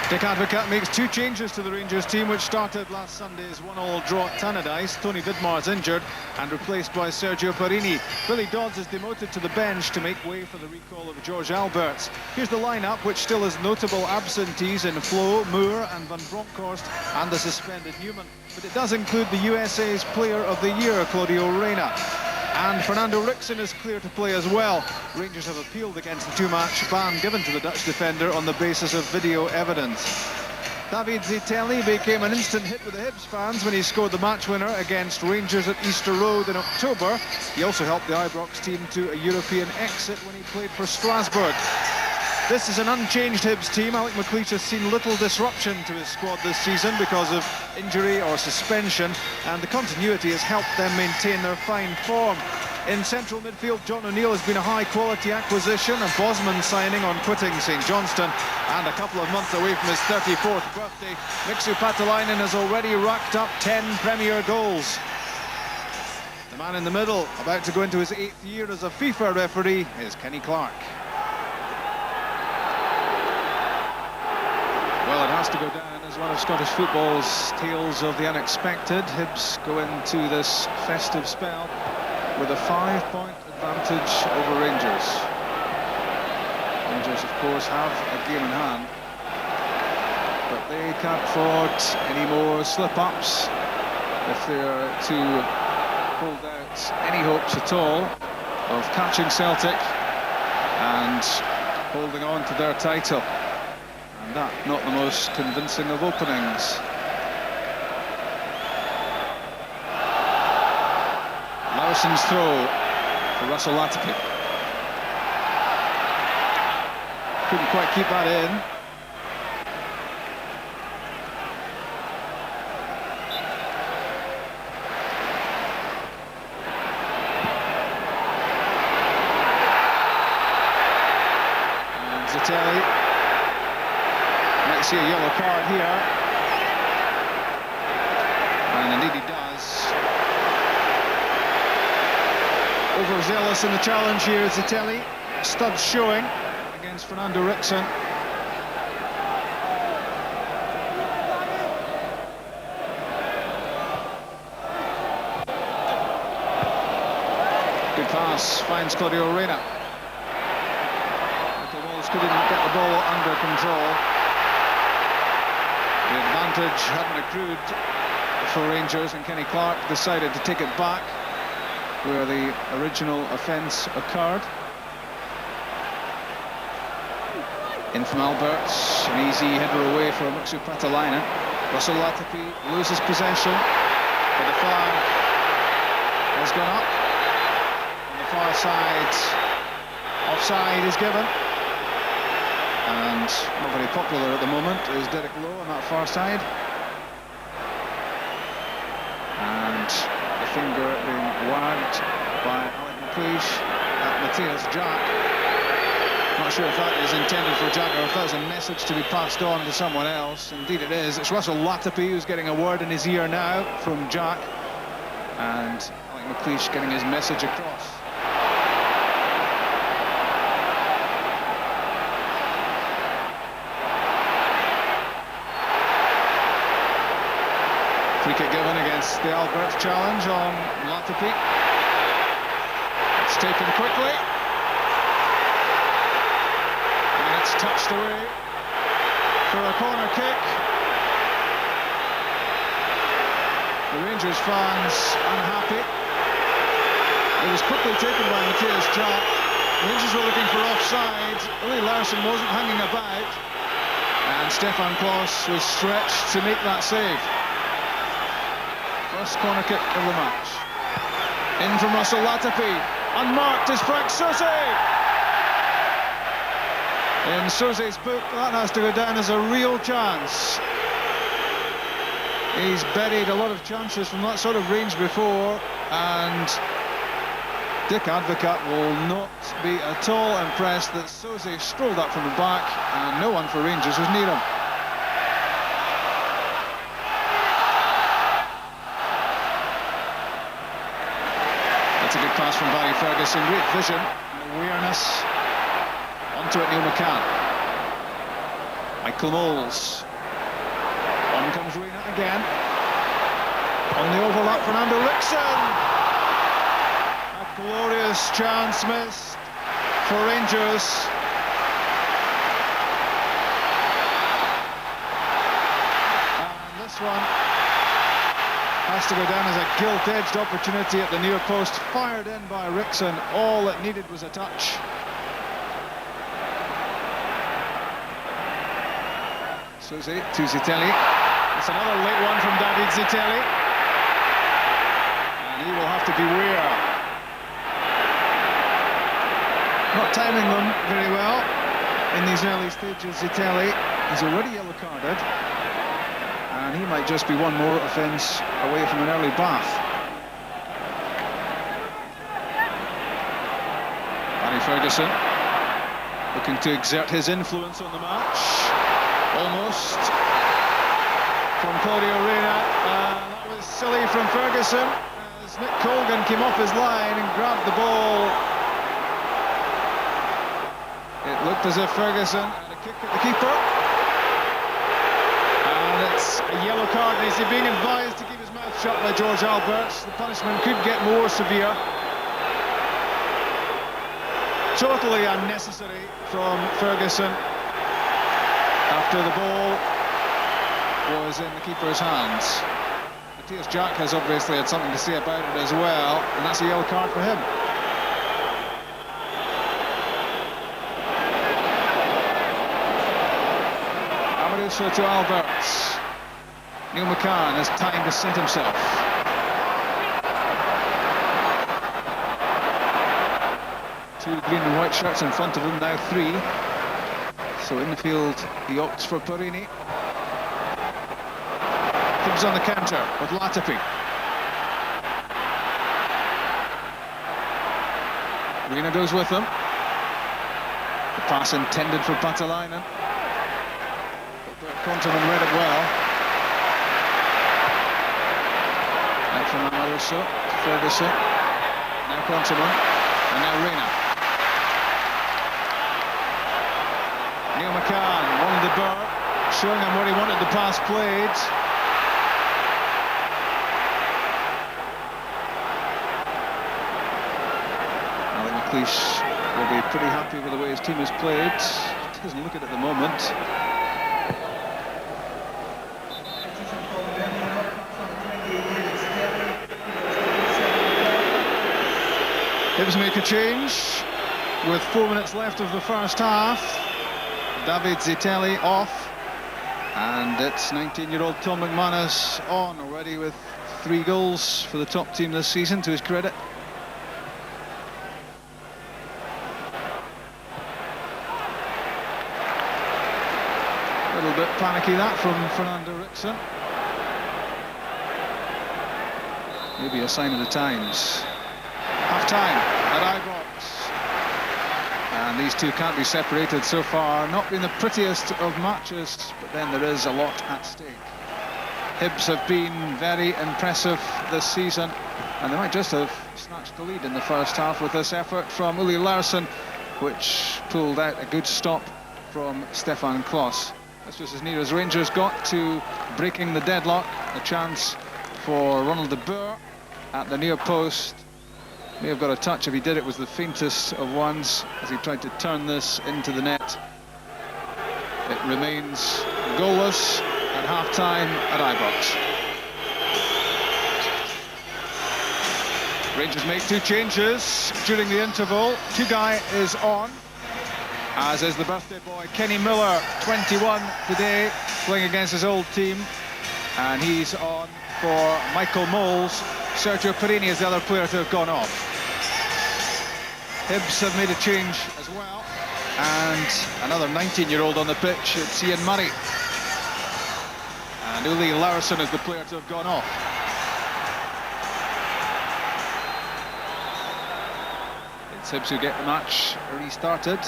Dick Advocaat makes two changes to the Rangers team, which started last Sunday's 1-1 draw at Tannadice. Tony Vidmar's injured and replaced by Sergio Parini. Billy Dodds is demoted to the bench to make way for the recall of George Alberts. Here's the lineup, which still has notable absentees in Flo, Moore and Van Bronckhorst and the suspended Newman. But it does include the USA's Player of the Year, Claudio Reyna. And Fernando Ricksen is clear to play as well. Rangers have appealed against the two-match ban given to the Dutch defender on the basis of video evidence. David Zitelli became an instant hit with the Hibs fans when he scored the match winner against Rangers at Easter Road in October. He also helped the Ibrox team to a European exit when he played for Strasbourg. This is an unchanged Hibs team. Alec McLeish has seen little disruption to his squad this season because of injury or suspension, and the continuity has helped them maintain their fine form. In central midfield, John O'Neill has been a high-quality acquisition, a Bosman signing on quitting St Johnstone, and a couple of months away from his 34th birthday, Mixu Patalainen has already racked up 10 Premier goals. The man in the middle, about to go into his 8th year as a FIFA referee, is Kenny Clark. Well, it has to go down as one of Scottish football's tales of the unexpected. Hibs go into this festive spell with a 5-point advantage over Rangers. Rangers, of course, have a game in hand, but they can't afford any more slip-ups if they are to hold out any hopes at all of catching Celtic and holding on to their title. And that, not the most convincing of openings. Laursen's throw for Russell Latipi. Couldn't quite keep that in. And Zitelli might see a yellow card here, and indeed he does. Overzealous in the challenge here, Zitelli. Studs showing against Fernando Ricksen. Good pass, finds Claudio Reyna. Michael Walsh couldn't get the ball under control. The advantage hadn't accrued for Rangers, and Kenny Clark decided to take it back where the original offence occurred. In from Alberts, an easy header away from Mixu Patalainen. Russell Latipi loses possession, but the flag has gone up. On the far side, offside is given. And not very popular at the moment is Derek Lowe on that far side. And the finger being wagged by Alec McLeish at Matthias Jack. Not sure if that is intended for Jack or if that's a message to be passed on to someone else. Indeed it is. It's Russell Latipi who's getting a word in his ear now from Jack. And Alec McLeish getting his message across. Free kick given against the Alberts challenge on Latipi. It's taken quickly. And it's touched away for a corner kick. The Rangers fans unhappy. It was quickly taken by Matthias Jack. Rangers were looking for offside. Uli Larsson wasn't hanging about. And Stefan Klos was stretched to make that save. First corner kick of the match. In from Russell Latipi. Unmarked is Frank Soucy. In Soucy's book, that has to go down as a real chance. He's buried a lot of chances from that sort of range before, and Dick Advocaat will not be at all impressed that Soucy strolled up from the back and no one for Rangers was near him. That's a good pass from Barry Ferguson, great vision and awareness. Onto it, Neil McCann. Michael Moles. On comes Reina again. On the overlap, Fernando Rickson. A glorious chance missed for Rangers. And this one has to go down as a gilt-edged opportunity at the near post. Fired in by Rickson. All it needed was a touch. Susi to Zitelli. It's another late one from David Zitelli. And he will have to beware. Not timing them very well in these early stages. Zitelli is already yellow carded. And he might just be one more offence away from an early bath. Barry Ferguson looking to exert his influence on the match. Almost from Claudio Reina. That was silly from Ferguson as Nick Colgan came off his line and grabbed the ball. It looked as if Ferguson had a kick at the keeper. And it's a yellow card. Is he being advised to keep his mouth shut by George Alberts? The punishment could get more severe. Totally unnecessary from Ferguson, after the ball was in the keeper's hands. Matthias Jack has obviously had something to say about it as well, and that's a yellow card for him. Amaruso to Alberts. Neil McCann has time to sit himself. Two green and white shirts in front of him, now three. So in the field, he opts for Perini. Comes on the counter with Latifi. Reina goes with him. The pass intended for Patalainen. But Konterman read it well. Out from Amaruso to Ferguson. Now Konterman. And now Reina. Neil McCann won the Burr, showing him where he wanted the pass played. Alec McLeish will be pretty happy with the way his team has played. Doesn't look it at the moment. Hibs make a change with 4 minutes left of the first half. David Zitelli off, and it's 19-year-old Tom McManus on already with 3 goals for the top team this season, to his credit. A little bit panicky that from Fernando Rickson. Maybe a sign of the times. Half-time at Ibrox. And these two can't be separated so far. Not been the prettiest of matches, but then there is a lot at stake. Hibs have been very impressive this season, and they might just have snatched the lead in the first half with this effort from Uli Larsson, which pulled out a good stop from Stefan Kloss. This was as near as Rangers got to breaking the deadlock. A chance for Ronald de Boer at the near post. May have got a touch. If he did, it was the faintest of ones as he tried to turn this into the net. It remains goalless at half-time at Ibrox. Rangers make 2 changes during the interval. Tugai is on, as is the birthday boy Kenny Miller, 21 today, playing against his old team. And he's on for Michael Moles. Sergio Perini is the other player to have gone off. Hibs have made a change as well, and another 19-year-old on the pitch. It's Ian Murray, and Uli Larsson is the player to have gone off. It's Hibs who get the match restarted.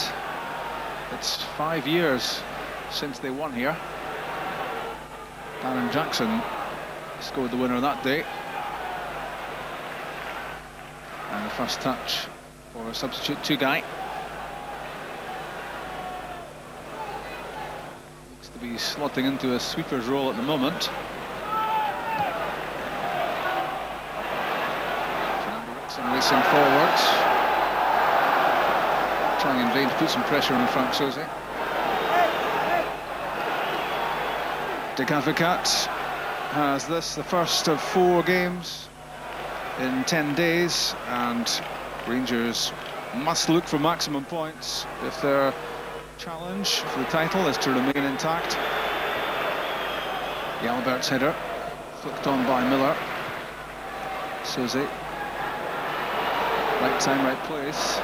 It's 5 years since they won here. Darren Jackson scored the winner that day. And the first touch for a substitute Tugai. Looks Looks to be slotting into a sweeper's role at the moment. Racing forwards, trying in vain to put some pressure on Frank Soze. Advocat has this, the first of 4 games in 10 days, and Rangers must look for maximum points if their challenge for the title is to remain intact. The Albert's header, flicked on by Miller. Soze. Right time, right place.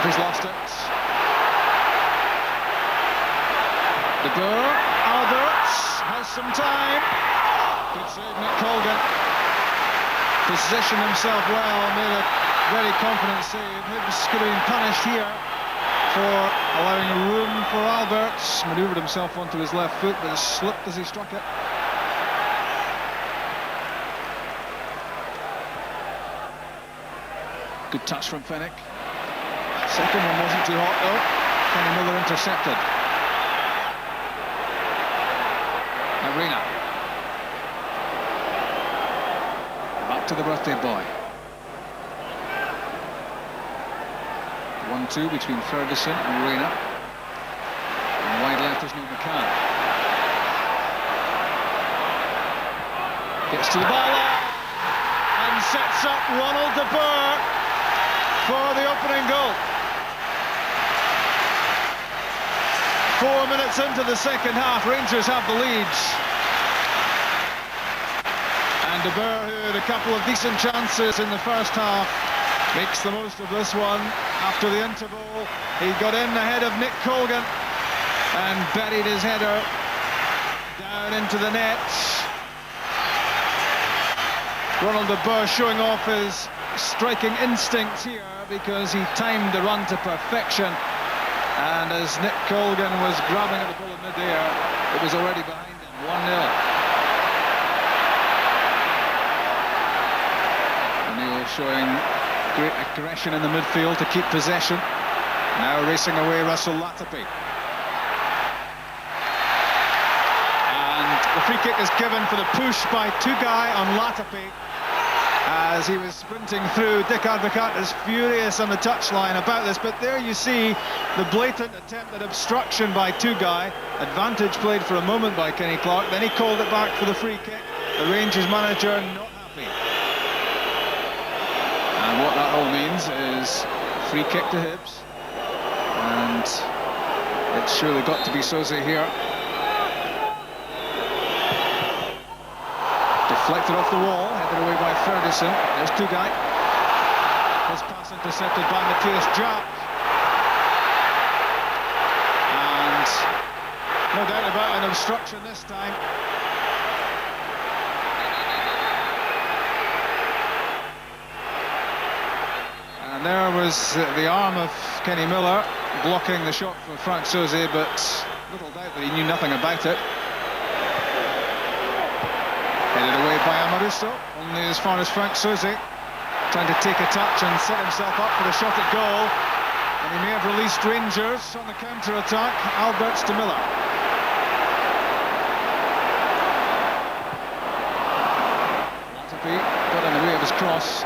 He's lost it. De Boer, Alberts has some time. Good save, Nick Colgan. Positioned himself well, made a very confident save. Hibbs could have been punished here for allowing room for Alberts. Manoeuvred himself onto his left foot, but slipped as he struck it. Good touch from Fennick. Second one wasn't too hot though. Kenny Miller intercepted. Arena. Back to the birthday boy. 1-2 between Ferguson and Reina. And wide left is no McCann. Gets to the ball and sets up Ronald de Boer for the opening goal. 4 minutes into the second half, Rangers have the lead. And De Boer, who had a couple of decent chances in the first half, makes the most of this one. After the interval, he got in ahead of Nick Colgan and buried his header down into the net. Ronald De Boer showing off his striking instincts here because he timed the run to perfection. And as Nick Colgan was grabbing at the ball in mid-air, it was already behind him, 1-0. O'Neill showing great aggression in the midfield to keep possession. Now racing away Russell Latapi. And the free kick is given for the push by Tugai on Latapi. As he was sprinting through, Dick Advocat is furious on the touchline about this, but there you see the blatant attempt at obstruction by Tugai. Advantage played for a moment by Kenny Clark, then he called it back for the free kick. The Rangers manager not happy. And what that all means is free kick to Hibs, and it's surely got to be Soze here. Deflected off the wall, headed away by Ferguson. There's Tugai. His pass intercepted by Matthias Jack. And no doubt about an obstruction this time. And there was the arm of Kenny Miller blocking the shot for Frank Soze, but little doubt that he knew nothing about it. Headed away by Amaruso, only as far as Frank Soze, trying to take a touch and set himself up for the shot at goal. And he may have released Rangers on the counter-attack. Alberts to Miller. Latapi got in the way of his cross.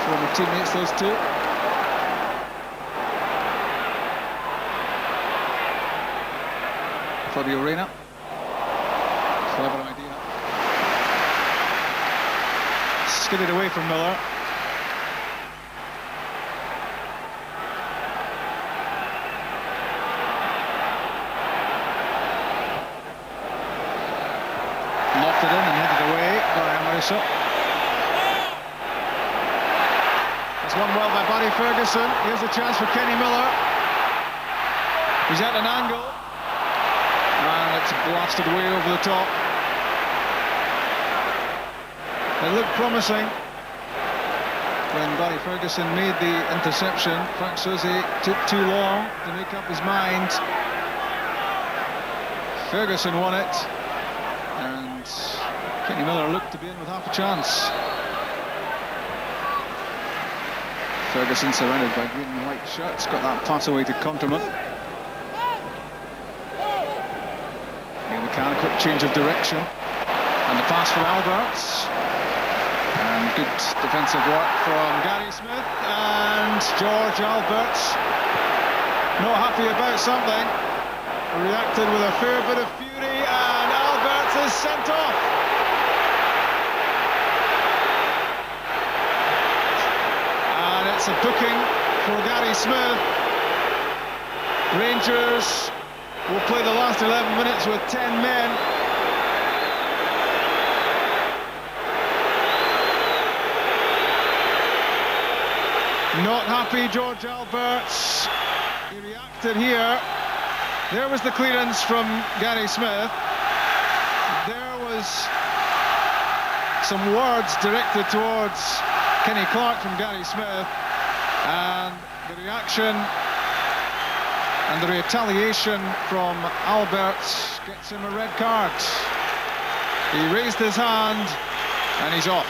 Former teammates, those two. Fabio Reina. Clever idea. Skidded away from Miller. Knocked it in and headed away by Amaruso. It's won well by Barry Ferguson. Here's a chance for Kenny Miller. He's at an angle. And it's blasted way over the top. It looked promising when Barry Ferguson made the interception. Frank Soze took too long to make up his mind. Ferguson won it. And Kenny Miller looked to be in with half a chance. Ferguson surrounded by green and white shirts, got that pass away to Conterman. Neil McCann, a quick change of direction. And the pass from Alberts. And good defensive work from Gary Smith. And George Alberts, not happy about something, reacted with a fair bit of fury, and Alberts is sent off. And it's a booking for Gary Smith. Rangers will play the last 11 minutes with 10 men. Not happy, George Alberts. He reacted here. There was the clearance from Gary Smith. There was some words directed towards Kenny Clark from Gary Smith, and the reaction and the retaliation from Alberts gets him a red card. He raised his hand and he's off.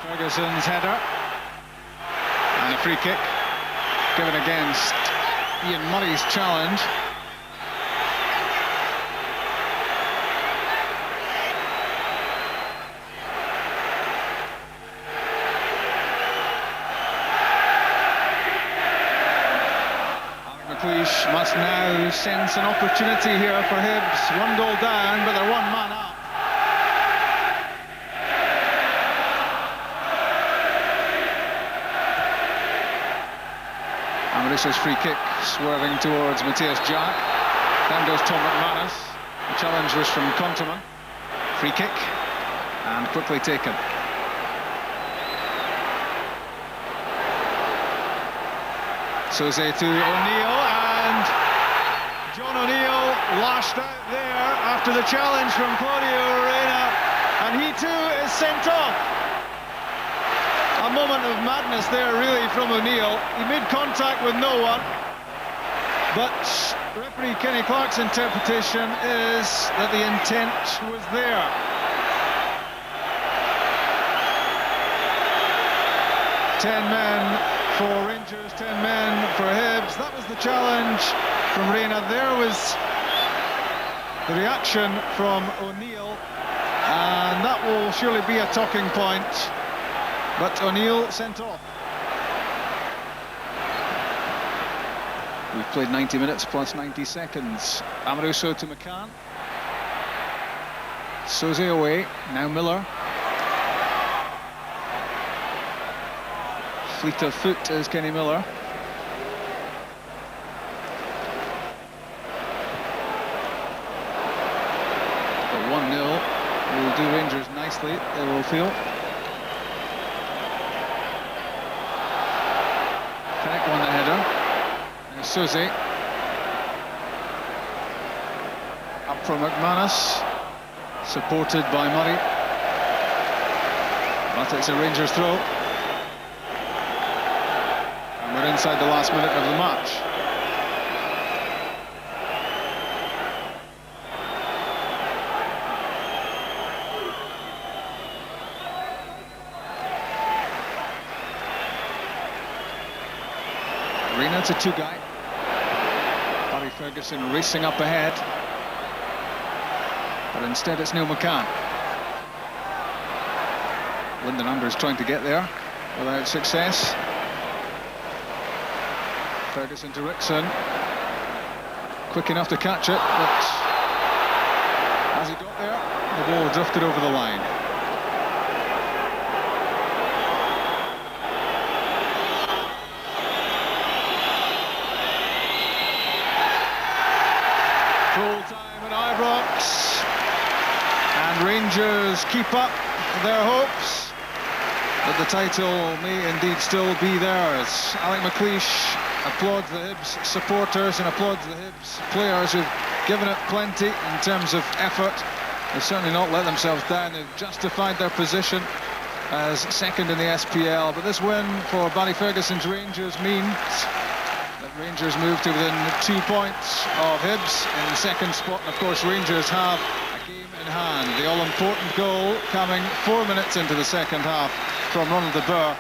Ferguson's header and a free kick given against Ian Murray's challenge. Alec McLeish must now sense an opportunity here for Hibs. 1 goal down, but they're 1 man up. Mauritius free kick, swerving towards Matthias Jack. Down goes Tom McManus. The challenge was from Conterman. Free kick, and quickly taken. Soze to O'Neill, and John O'Neill lashed out there after the challenge from Claudio Reina, and he too is sent off. A moment of madness there, really, from O'Neill. He made contact with no one, but referee Kenny Clark's interpretation is that the intent was there. Ten men for Rangers, 10 men for Hibs. That was the challenge from Reina. There was the reaction from O'Neill, and that will surely be a talking point. But O'Neill sent off. We've played 90 minutes plus 90 seconds. Amoruso to McCann. Soze away, now Miller. Fleet of foot is Kenny Miller. But 1-0 will do Rangers nicely, they will feel. Connect won the header. And Soze. Up from McManus. Supported by Murray. But it's a Rangers throw. And we're inside the last minute of the match. Reina to Tugai. Barry Ferguson racing up ahead. But instead it's Neil McCann. Lyndon Anders trying to get there without success. Ferguson to Rickson. Quick enough to catch it, but as he got there, the ball drifted over the line. Full time at Ibrox. And Rangers keep up their hopes that the title may indeed still be theirs. Alec McLeish applauds the Hibs supporters and applauds the Hibs players who've given it plenty in terms of effort. They've certainly not let themselves down. They've justified their position as second in the SPL. But this win for Ballyferguson's Rangers means that Rangers move to within 2 points of Hibs in the second spot. And of course, Rangers have a game in hand. The all-important goal coming 4 minutes into the second half from Ronald de Boer.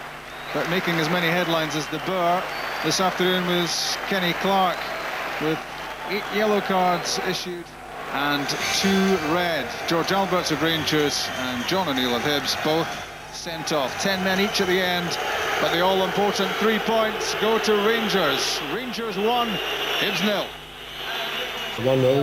But making as many headlines as de Boer this afternoon was Kenny Clark, with 8 yellow cards issued and 2 red. George Alberts of Rangers and John O'Neill of Hibs both sent off. 10 men each at the end, but the all-important 3 points go to Rangers. Rangers 1, Hibs 0. 1-0.